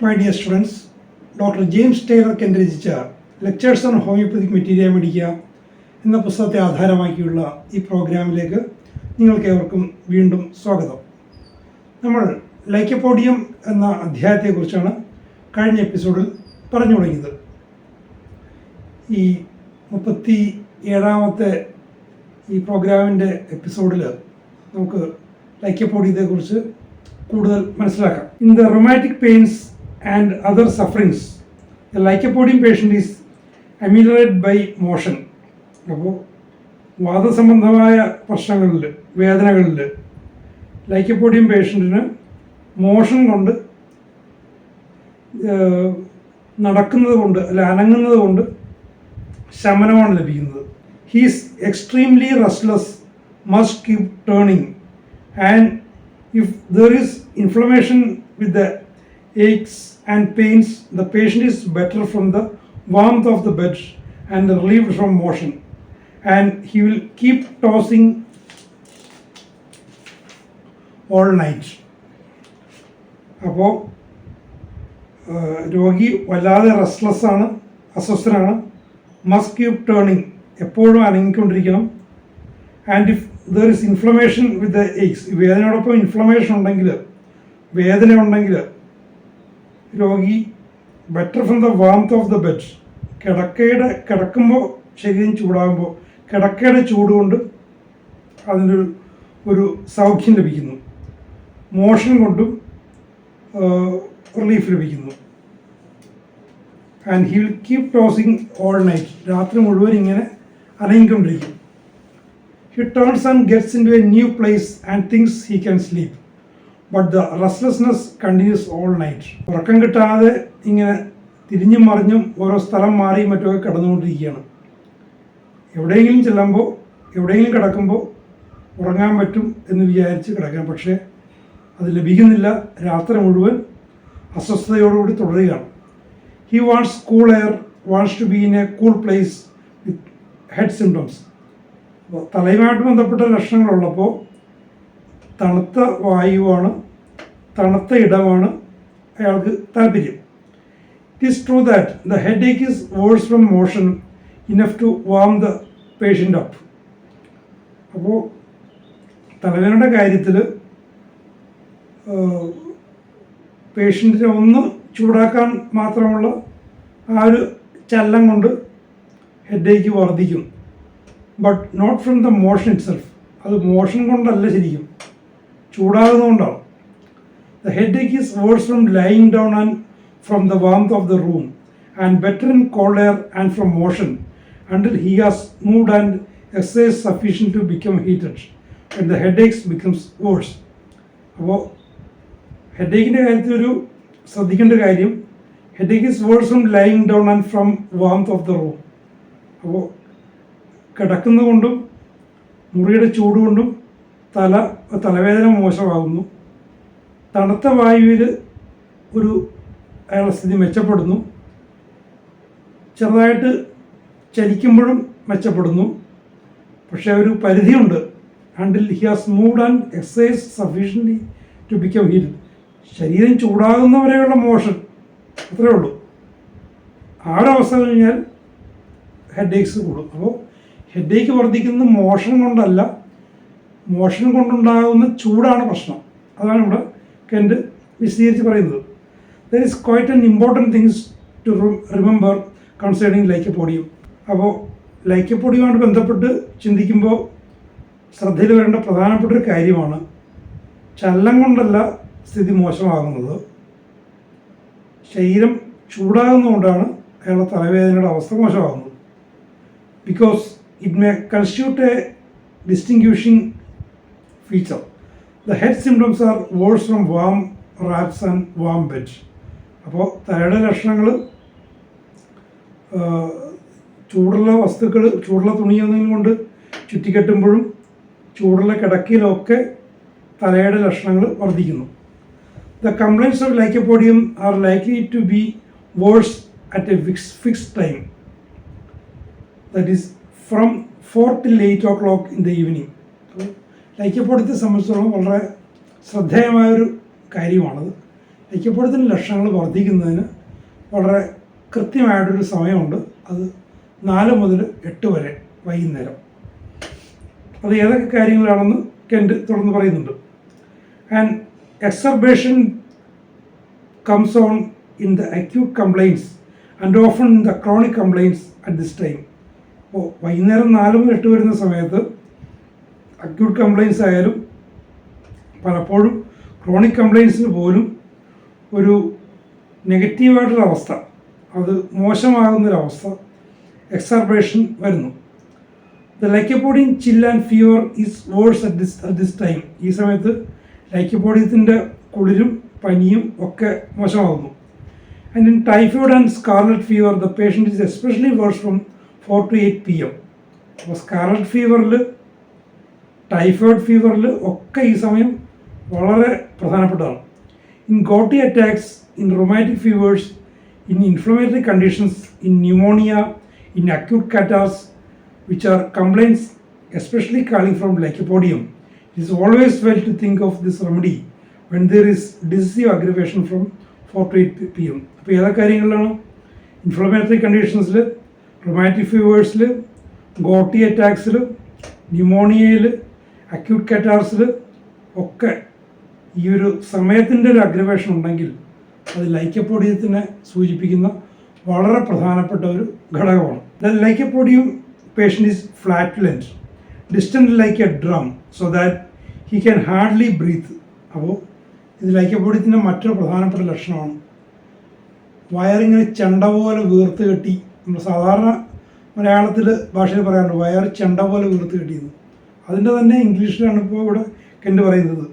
My dear students, doctor James Tyler Kent രചിച്ച lectures on homoeopathic materia medica എന്ന പുസ്തകത്തെ ആധാരമാക്കിയുള്ള ഈ പ്രോഗ്രാമിലേക്ക് നിങ്ങൾക്കേവർക്കും വീണ്ടും സ്വാഗതം. നമ്മൾ ലൈക്കോപോഡിയം എന്ന അധ്യായത്തെക്കുറിച്ചാണ് കഴിഞ്ഞ എപ്പിസോഡിൽ പറഞ്ഞു തുടങ്ങിയത്. ഈ 37ാമത്തെ ഈ പ്രോഗ്രാമിൻ്റെ എപ്പിസോഡിൽ നമുക്ക് ലൈക്കോപോഡിയത്തെക്കുറിച്ച് കൂടുതൽ മനസ്സിലാക്കാം. In the rheumatic pains and other sufferings, the lycopodium patient is ameliorated by motion. അപ്പോൾ വാദസംബന്ധമായ പ്രശ്നങ്ങളിൽ, വേദനകളിൽ ലൈക്കോപോഡിയം പേഷ്യൻറ്റിന് മോഷൻ കൊണ്ട് നടക്കുന്നത് കൊണ്ട് അല്ലെ അനങ്ങുന്നത് കൊണ്ട് ശമനമാണ് ലഭിക്കുന്നത്. He's extremely restless, must keep turning, and if there is inflammation with the aches and pains, the patient is better from the warmth of the bed and relieved from motion, and he will keep tossing all night. അപ്പോൾ രോഗി വല്ലാതെ restless ആണ്, അസ്വസ്ഥനാണ്, must keep turning, എപ്പോഴും അനങ്ങിക്കൊണ്ടിരിക്കണം. And if there is inflammation with the aches, വേദനയോടൊപ്പം inflammation ഉണ്ടെങ്കിൽ, വേദന ഉണ്ടെങ്കിൽ രോഗി better from the warmth of the bed, കിടക്കുമ്പോൾ ശരീരം ചൂടാകുമ്പോൾ കിടക്കയുടെ ചൂട് കൊണ്ട് അതിനൊരു ഒരു സൗഖ്യം ലഭിക്കുന്നു. മോഷൻ കൊണ്ടും റിലീഫ് ലഭിക്കുന്നു. And he will keep tossing all night, രാത്രി മുഴുവൻ ഇങ്ങനെ അനങ്ങിക്കൊണ്ടിരിക്കും. He turns and gets into a new place and thinks he can sleep, but the restlessness continues all night. ഉറക്കം കിട്ടാതെ ഇങ്ങനെ തിരിഞ്ഞും മറിഞ്ഞും ഓരോ സ്ഥലം മാറിയും മറ്റൊക്കെ കിടന്നുകൊണ്ടിരിക്കുകയാണ്. എവിടെയെങ്കിലും ചെല്ലുമ്പോൾ, എവിടെയെങ്കിലും കിടക്കുമ്പോൾ ഉറങ്ങാൻ പറ്റും എന്ന് വിചാരിച്ച് കിടക്കാം, പക്ഷേ അത് ലഭിക്കുന്നില്ല. രാത്രി മുഴുവൻ അസ്വസ്ഥതയോടുകൂടി തുടരുകയാണ്. He wants cool air, wants to be in a cool place with head symptoms. അപ്പോൾ തലയുമായിട്ട് ബന്ധപ്പെട്ട ലക്ഷണങ്ങളുള്ളപ്പോൾ തണുത്ത വായുവാണ്, തണുത്ത ഇടമാണ് അയാൾക്ക് താല്പര്യം. It is true that the headache is worse from motion enough to warm the patient up. അപ്പോൾ തലവേദനയുടെ കാര്യത്തിൽ പേഷ്യൻറ്റിനെ ഒന്ന് ചൂടാക്കാൻ മാത്രമുള്ള ആ ഒരു ചലനം കൊണ്ട് ഹെഡ് ഏക്ക് വർദ്ധിക്കും. But not from the motion itself, അത് മോഷൻ കൊണ്ടല്ല, ശരിക്കും ചൂടാകുന്നതുകൊണ്ടാണ്. The headache is worse from lying down and from the warmth of the room, and better in cold air and from motion until he has moved and exercise sufficient to become heated and the head aches becomes worse. അപ്പോൾ head ഏക്കിൻ്റെ കാര്യത്തിലൊരു ശ്രദ്ധിക്കേണ്ട കാര്യം, headache is worse from lying down and from warmth of the room. അപ്പോൾ കിടക്കുന്നതുകൊണ്ടും മുറിയുടെ ചൂട് കൊണ്ടും തലവേദന മോശമാകുന്നു. തണുത്ത വായുവിൽ അയാളുടെ സ്ഥിതി മെച്ചപ്പെടുന്നു. ചെറുതായിട്ട് ചലിക്കുമ്പോഴും മെച്ചപ്പെടുന്നു. പക്ഷേ ഒരു പരിധിയുണ്ട്. Until he has moved and exercise sufficiently to become heated. ശരീരം ചൂടാകുന്നവരെയുള്ള മോഷൻ അത്രയേ ഉള്ളൂ. ആ ഒരവസ്ഥ കഴിഞ്ഞാൽ ഹെഡ് ഏക്സ് കൂടും. അപ്പോൾ ഹെഡ് ഏക്ക് വർദ്ധിക്കുന്നത് മോഷൻ കൊണ്ടല്ല, മോഷൻ കൊണ്ടുണ്ടാകുന്ന ചൂടാണ് പ്രശ്നം. അതാണ് ഇവിടെ കെൻ്റ് വിശദീകരിച്ച് പറയുന്നത്. There is quite an important things to remember concerning lycopodium. അപ്പോൾ ലൈക്കോപോഡിയവുമായിട്ട് ബന്ധപ്പെട്ട് ചിന്തിക്കുമ്പോൾ ശ്രദ്ധയിൽ വരേണ്ട പ്രധാനപ്പെട്ട ഒരു കാര്യമാണ്, ചലനം കൊണ്ടല്ല സ്ഥിതി മോശമാകുന്നത്, ശരീരം ചൂടാകുന്നതുകൊണ്ടാണ് അയാളുടെ തലവേദനയുടെ അവസ്ഥ മോശമാകുന്നത്. Because it may constitute a distinguishing feature. The head symptoms are worse from warm wraps and warm bed. അപ്പോൾ തലയുടെ ലക്ഷണങ്ങൾ ചൂടുള്ള വസ്തുക്കൾ, ചൂടുള്ള തുണിയൊന്നും കൊണ്ട് ചുറ്റിക്കെട്ടുമ്പോഴും ചൂടുള്ള കിടക്കയിലൊക്കെ തലയുടെ ലക്ഷണങ്ങൾ വർദ്ധിക്കുന്നു. The complaints of lycopodium are likely to be worse at a fixed time, that is from 4 till 8 o'clock in the evening. ലൈക്കോപോഡിയത്തെ സംബന്ധിച്ചിടത്തോളം വളരെ ശ്രദ്ധേയമായൊരു കാര്യമാണത്. ലൈക്കോപോഡിയത്തിൻ്റെ ലക്ഷണങ്ങൾ വർദ്ധിക്കുന്നതിന് വളരെ കൃത്യമായിട്ടൊരു സമയമുണ്ട്. അത് 4 മുതൽ 8 വരെ വൈകുന്നേരം. അത് ഏതൊക്കെ കാര്യങ്ങളാണെന്ന് കെൻഡ് തുടർന്ന് പറയുന്നുണ്ട്. And exacerbation comes on in the acute complaints and often in the chronic complaints at this time. അപ്പോൾ വൈകുന്നേരം 4 മുതൽ 8 വരുന്ന സമയത്ത് അക്യൂട്ട് കംപ്ലയിൻസ് ആയാലും പലപ്പോഴും ക്രോണിക് കംപ്ലയിൻസിന് പോലും ഒരു നെഗറ്റീവായിട്ടൊരവസ്ഥ, അത് മോശമാകുന്നൊരവസ്ഥ, എക്സർബേഷൻ വരുന്നു. The Lycopodium chill and fever is worse at this time. ഈ സമയത്ത് ലൈക്കോപോഡിയത്തിൻ്റെ കുളിരും പനിയും ഒക്കെ മോശമാകുന്നു. And in typhoid and scarlet fever the patient is especially worse from 4 to 8 PM. അപ്പോൾ സ്കാർലറ്റ് ഫീവറിൽ, ടൈഫോയിഡ് ഫീവറിൽ ഒക്കെ ഈ സമയം വളരെ പ്രധാനപ്പെട്ടതാണ്. In gouty attacks, in rheumatic fevers, in inflammatory conditions, in pneumonia, in acute catarrhs, which are complaints especially calling from lycopodium. It is always well to think of this remedy when there is decisive aggravation from 4 to 8 PM. അപ്പോൾ ഏതൊക്കെ കാര്യങ്ങളിലാണ്? Inflammatory കണ്ടീഷൻസിൽ, rheumatic ഫീവേഴ്സിൽ, ഗോട്ടി അറ്റാക്സിൽ, ന്യൂമോണിയയിൽ, acute കാറ്റാർസിൽ ഒക്കെ ഈ ഒരു സമയത്തിൻ്റെ ഒരു aggravation ഉണ്ടെങ്കിൽ അത് ലൈക്കോപോഡിയത്തിനെ സൂചിപ്പിക്കുന്ന വളരെ പ്രധാനപ്പെട്ട ഒരു ഘടകമാണ്. The Lycopodium patient is flatulent, distended like a drum, so that he can hardly breathe. അപ്പോൾ ഇത് ലൈക്കോപോഡിയത്തിൻ്റെ മറ്റൊരു പ്രധാനപ്പെട്ട ലക്ഷണമാണ്. വയറിങ്ങനെ ചെണ്ട പോലെ വീർത്ത് കെട്ടി, നമ്മൾ സാധാരണ മലയാളത്തിൽ ഭാഷയിൽ പറയാറുണ്ട് വയർ ചെണ്ട പോലെ വീർത്ത് കെട്ടിയെന്ന്. അതിൻ്റെ തന്നെ ഇംഗ്ലീഷിലാണ് ഇപ്പോൾ ഇവിടെ കെൻഡ് പറയുന്നത്.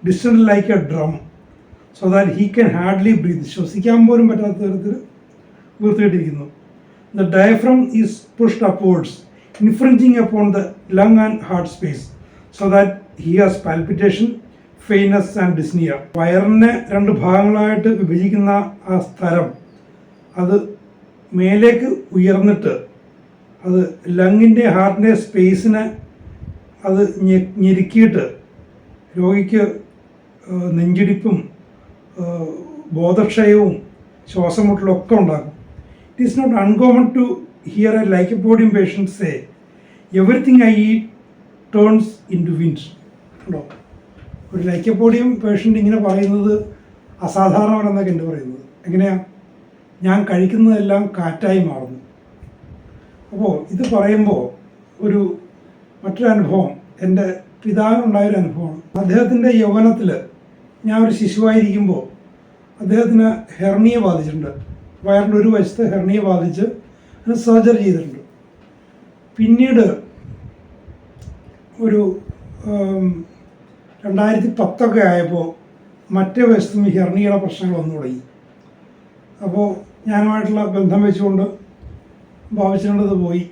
Distended like a drum, so that he can hardly breathe. ശ്വസിക്കാൻ പോലും പറ്റാത്ത തരത്തിൽ വീർത്തിട്ടിരിക്കുന്നു. The diaphragm is pushed upwards, infringing upon the lung and heart space, so that he has palpitation, faintness and dyspnoea. വയറിനെ 2 ഭാഗങ്ങളായിട്ട് വിഭജിക്കുന്ന ആ സ്ഥലം അത് മേലേക്ക് ഉയർന്നിട്ട് അത് ലങ്ങിൻ്റെ ഹാർട്ടിൻ്റെ സ്പേസിനെ അത് ഞെരുക്കിയിട്ട് രോഗിക്ക് നെഞ്ചിടിപ്പും ബോധക്ഷയവും ശ്വാസമുട്ടലും ഒക്കെ ഉണ്ടാകും. It is not uncommon to hear a lycopodium patient say everything I eat turns into wind. ഉണ്ടോ? ഒരു ലൈക്കോപോഡിയം പേഷ്യൻ്റ് ഇങ്ങനെ പറയുന്നത് അസാധാരണമാണെന്നൊക്കെ എൻ്റെ പറയുന്നത്. എങ്ങനെയാണ്? ഞാൻ കഴിക്കുന്നതെല്ലാം കാറ്റായി മാറുന്നു. അപ്പോൾ ഇത് പറയുമ്പോൾ മറ്റൊരു അനുഭവം എൻ്റെ പിതാവിനുണ്ടായൊരു അനുഭവമാണ്. അദ്ദേഹത്തിൻ്റെ യൗവനത്തിൽ ഞാൻ ഒരു ശിശുവായിരിക്കുമ്പോൾ അദ്ദേഹത്തിന് ഹെർണിയ ബാധിച്ചിട്ടുണ്ട്. വയറിൻ്റെ ഒരു വശത്ത് ഹെർണിയ ബാധിച്ച് അതിന് സർജറി ചെയ്തിട്ടുണ്ട്. പിന്നീട് ഒരു 2010 ആയപ്പോൾ മറ്റേ വശത്തും ഹെർണിയയുടെ പ്രശ്നങ്ങൾ വന്നു തുടങ്ങി. അപ്പോൾ ഞാനുമായിട്ടുള്ള ബന്ധം വെച്ചുകൊണ്ട് ബാബുച്ചേട്ടത് പോയി.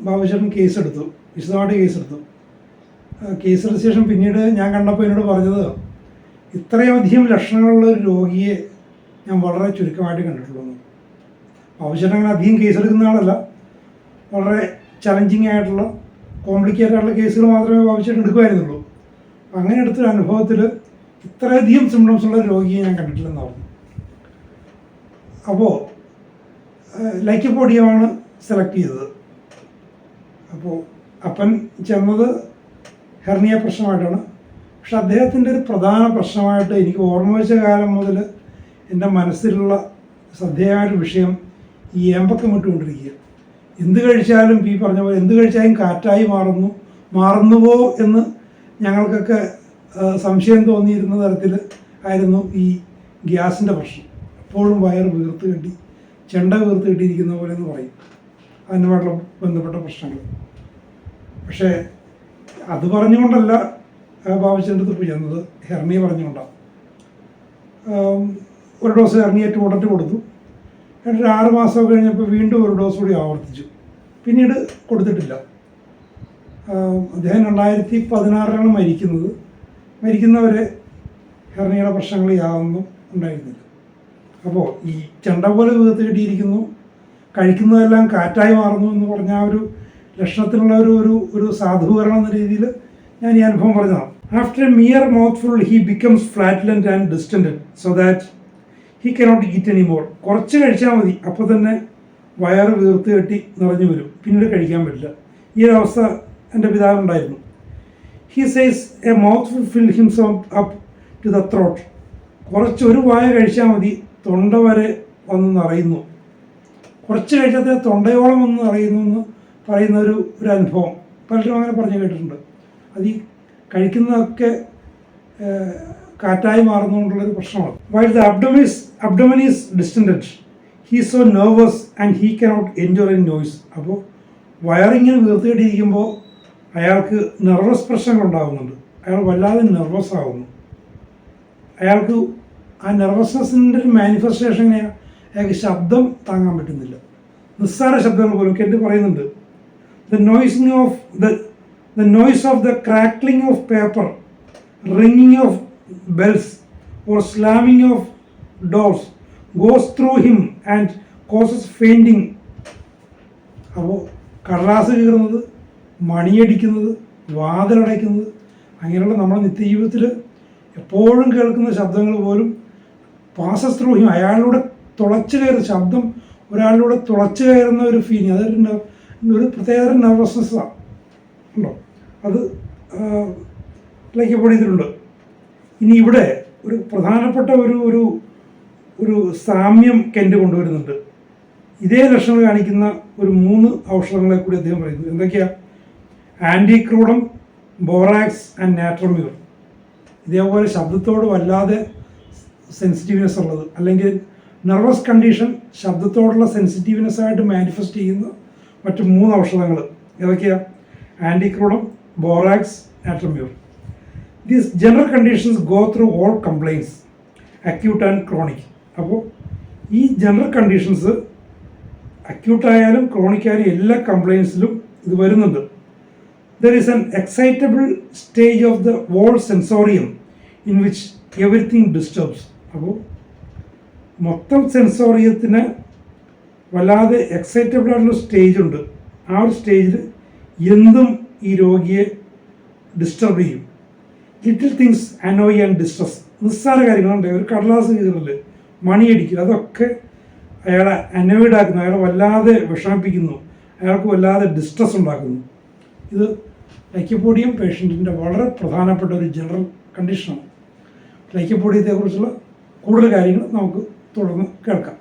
ബാബുച്ചേട്ടൻ കേസെടുത്തു, വിശദമായിട്ട് കേസെടുത്തു. കേസെടുത്ത ശേഷം പിന്നീട് ഞാൻ കണ്ടപ്പോൾ എന്നോട് പറഞ്ഞത്, ഇത്രയധികം ലക്ഷണങ്ങളുള്ള ഒരു രോഗിയെ ഞാൻ വളരെ ചുരുക്കമായിട്ട് കണ്ടിട്ടുള്ളൂ. ബാബുച്ചേട്ടൻ അങ്ങനെ അധികം കേസെടുക്കുന്ന ആളല്ല. വളരെ ചലഞ്ചിങ് ആയിട്ടുള്ള, കോംപ്ലിക്കേറ്റഡ് ആയിട്ടുള്ള കേസുകൾ മാത്രമേ ബാബുച്ചേട്ടൻ എടുക്കുമായിരുന്നുള്ളൂ. അങ്ങനെ എടുത്തൊരു അനുഭവത്തിൽ ഇത്രയധികം സിംറ്റംസ് ഉള്ള രോഗിയെ ഞാൻ കണ്ടിട്ടില്ലെന്ന് പറഞ്ഞു. അപ്പോൾ ലൈക്കോപോഡിയമാണ് സെലക്ട് ചെയ്തത്. അപ്പോൾ അപ്പൻ ചെന്നത് ഹെർണിയ പ്രശ്നമായിട്ടാണ്. പക്ഷെ അദ്ദേഹത്തിൻ്റെ ഒരു പ്രധാന പ്രശ്നമായിട്ട് എനിക്ക് ഓർമ്മ വെച്ച കാലം മുതൽ എൻ്റെ മനസ്സിലുള്ള ശ്രദ്ധേയമായൊരു വിഷയം ഈ ഏമ്പക്കം ഇട്ടുകൊണ്ടിരിക്കുക. എന്ത് കഴിച്ചാലും ഈ പറഞ്ഞ പോലെ എന്ത് കഴിച്ചാലും കാറ്റായി മാറുന്നുവോ എന്ന് ഞങ്ങൾക്കൊക്കെ സംശയം തോന്നിയിരുന്ന തരത്തിൽ ആയിരുന്നു ഈ ഗ്യാസിൻ്റെ പ്രശ്നം. എപ്പോഴും വയർ വീർത്ത് കെട്ടി, ചെണ്ട വീർത്ത് കെട്ടിയിരിക്കുന്ന പോലെ എന്ന് പറയും, അതിനുമായിട്ടുള്ള ബന്ധപ്പെട്ട പ്രശ്നങ്ങൾ. പക്ഷേ അത് പറഞ്ഞുകൊണ്ടല്ല ബാബുച്ചേട്ടൻ്റെ അടുത്ത് പോയി ചെന്നത്, ഹെർണിയ പറഞ്ഞുകൊണ്ടാണ്. ഒരു ഡോസ് ഹെർണിയ ഉടനെ കൊടുത്തു. എന്നിട്ട് 6 മാസം കഴിഞ്ഞപ്പോൾ വീണ്ടും ഒരു ഡോസ് കൂടി ആവർത്തിച്ചു. പിന്നീട് കൊടുത്തിട്ടില്ല. അദ്ദേഹം 2016 മരിക്കുന്നത്. മരിക്കുന്നവരെ ഹെർണിയയുടെ പ്രശ്നങ്ങൾ യാതൊന്നും ഉണ്ടായിരുന്നില്ല. അപ്പോൾ ഈ ചെണ്ട പോലെ വീർത്ത് കെട്ടിയിരിക്കുന്നു, കഴിക്കുന്നതെല്ലാം കാറ്റായി മാറുന്നു എന്ന് പറഞ്ഞ ആ ഒരു ലക്ഷണത്തിനുള്ള ഒരു സാധൂകരണം എന്ന രീതിയിൽ ഞാൻ ഈ അനുഭവം പറഞ്ഞതാണ്. After a mere mouthful, he becomes flatulent and distended, so that he cannot eat anymore. കുറച്ച് കഴിച്ചാൽ മതി, അപ്പോൾ തന്നെ വയറ് വീർത്ത് കെട്ടി നിറഞ്ഞു വരും, പിന്നീട് കഴിക്കാൻ പറ്റില്ല. ഈ ഒരു അവസ്ഥ എൻ്റെ പിതാവിനുണ്ടായിരുന്നു. He says a mouthful filled himself up to the throat. കുറച്ച് ഒരു വായ കഴിച്ചാൽ മതി, തൊണ്ട വരെ വന്ന് നിറയുന്നു. കുറച്ച് കഴിച്ചാൽ തൊണ്ടയോളം വന്ന് നിറയുന്നു എന്ന് പറയുന്ന ഒരു അനുഭവം പലരും അങ്ങനെ പറഞ്ഞു കേട്ടിട്ടുണ്ട്. അത് ഈ കഴിക്കുന്നതൊക്കെ കാറ്റായി മാറുന്നതുകൊണ്ടുള്ളൊരു പ്രശ്നമാണ്. While the abdomen is distended, he is so nervous and he cannot endure any noise. അപ്പോൾ വയറിങ്ങനെ വീർത്തിയിട്ടിരിക്കുമ്പോൾ അയാൾക്ക് നെർവസ് പ്രശ്നങ്ങൾ ഉണ്ടാകുന്നുണ്ട്. അയാൾ വല്ലാതെ നെർവസ് ആകുന്നു. അയാൾക്ക് ആ നെർവസ്നെസ്സിൻ്റെ ഒരു മാനിഫെസ്റ്റേഷൻ എങ്ങനെയാണ്? അയാൾക്ക് ശബ്ദം താങ്ങാൻ പറ്റുന്നില്ല. നിസ്സാര ശബ്ദങ്ങൾ പോലും കേട്ട് പറയുന്നുണ്ട്. The noise of the crackling of paper, ringing of bells or slamming of doors goes through him and causes fainting. അപ്പോൾ കടലാസ് കീറുന്നത്, മണിയടിക്കുന്നത്, വാതിലടയ്ക്കുന്നത്, അങ്ങനെയുള്ള നമ്മുടെ നിത്യജീവിതത്തിൽ എപ്പോഴും കേൾക്കുന്ന ശബ്ദങ്ങൾ പോലും പാസസ് ത്രൂ ഹിം, അയാളിലൂടെ തുളച്ചു കയറുന്ന ശബ്ദം, ഒരാളിലൂടെ തുളച്ചു കയറുന്ന ഒരു ഫീലിംഗ്, അതൊരു പ്രത്യേക നെർവസ്നെസ്സാണ് ഉണ്ടോ, അത് ലൈക്കപ്പെടുത്തിയിട്ടുണ്ട്. ഇനി ഇവിടെ ഒരു പ്രധാനപ്പെട്ട ഒരു സാമ്യം കെൻ്റ് കൊണ്ടുവരുന്നുണ്ട്. ഇതേ ലക്ഷണങ്ങൾ കാണിക്കുന്ന ഒരു 3 ഔഷധങ്ങളെ കൂടി അദ്ദേഹം പറയുന്നു. എന്തൊക്കെയാണ്? ആൻറ്റിക്രൂഡം, ബോറാക്സ് ആൻഡ് നാട്രമ്യൂർ. ഇതേപോലെ ശബ്ദത്തോട് വല്ലാതെ സെൻസിറ്റീവ്നെസ് ഉള്ളത്, അല്ലെങ്കിൽ നെർവസ് കണ്ടീഷൻ ശബ്ദത്തോടുള്ള സെൻസിറ്റീവ്നെസ്സായിട്ട് മാനിഫെസ്റ്റ് ചെയ്യുന്ന മറ്റ് 3 ഔഷധങ്ങൾ ഏതൊക്കെയാണ്? ആൻറ്റിക്രൂഡം, borax, നാട്രമ്യൂർ. These general conditions go through all complaints, acute and chronic. അപ്പോൾ ഈ ജനറൽ കണ്ടീഷൻസ് അക്യൂട്ടായാലും ക്രോണിക്കായാലും എല്ലാ കംപ്ലയിൻസിലും ഇത് വരുന്നുണ്ട്. There is an excitable stage of the whole sensorium in which everything disturbs. അപ്പോൾ മൊത്തം സെൻസോറിയത്തിന് വല്ലാതെ എക്സൈറ്റബിൾ ആയിട്ടുള്ള സ്റ്റേജ് ഉണ്ട്. ആ ഒരു സ്റ്റേജിൽ എന്തും ഈ രോഗിയെ ഡിസ്റ്റർബ് ചെയ്യും. Little things annoy and distress. നിസ്സാര കാര്യങ്ങളുണ്ട്, ഒരു കടലാസ് കീറല്, മണിയടിക്കുക, അതൊക്കെ അയാളെ അനോയിഡ് ആക്കുന്നു, അയാളെ വല്ലാതെ വിഷമിപ്പിക്കുന്നു, അയാൾക്ക് വല്ലാതെ ഡിസ്ട്രസ് ഉണ്ടാക്കുന്നു. ഇത് ലൈക്കോപോഡിയം പേഷ്യൻറ്റിൻ്റെ വളരെ പ്രധാനപ്പെട്ട ഒരു ജനറൽ കണ്ടീഷനാണ്. ലൈക്കോപോഡിയത്തെക്കുറിച്ചുള്ള കൂടുതൽ കാര്യങ്ങൾ നമുക്ക് തുടർന്ന് കേൾക്കാം.